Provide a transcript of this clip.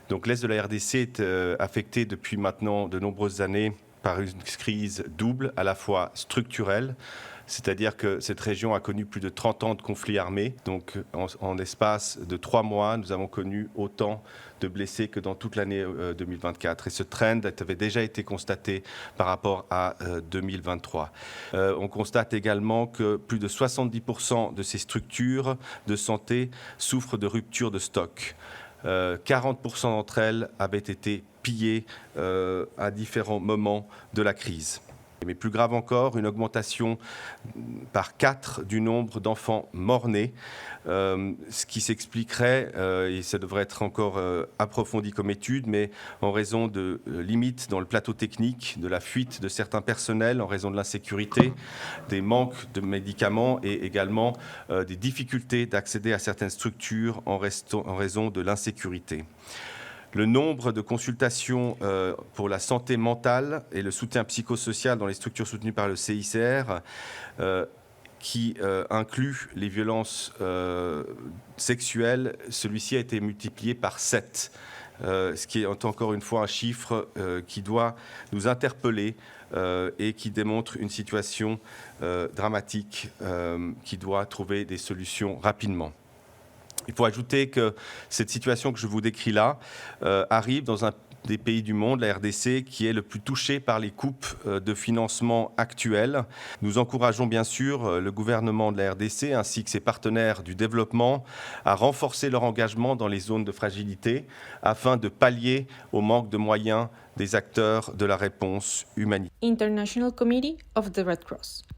Donc l'Est de la RDC est affecté depuis maintenant de nombreuses années par une crise double, à la fois structurelle, c'est-à-dire que cette région a connu plus de 30 ans de conflits armés. Donc en espace de 3 mois, nous avons connu autant de blessés que dans toute l'année 2024. Et ce trend avait déjà été constaté par rapport à 2023. On constate également que plus de 70% de ces structures de santé souffrent de rupture de stock. 40% d'entre elles avaient été pillées à différents moments de la crise. Mais plus grave encore, une augmentation par 4 du nombre d'enfants morts-nés, ce qui s'expliquerait, et ça devrait être encore approfondi comme étude, mais en raison de limites dans le plateau technique, de la fuite de certains personnels, en raison de l'insécurité, des manques de médicaments et également des difficultés d'accéder à certaines structures en raison de l'insécurité. Le nombre de consultations pour la santé mentale et le soutien psychosocial dans les structures soutenues par le CICR, qui inclut les violences sexuelles, celui-ci a été multiplié par 7. Ce qui est encore une fois un chiffre qui doit nous interpeller et qui démontre une situation dramatique qui doit trouver des solutions rapidement. Il faut ajouter que cette situation que je vous décris là arrive dans un des pays du monde, la RDC, qui est le plus touché par les coupes de financement actuelles. Nous encourageons bien sûr le gouvernement de la RDC ainsi que ses partenaires du développement à renforcer leur engagement dans les zones de fragilité afin de pallier au manque de moyens des acteurs de la réponse humanitaire. International Committee of the Red Cross.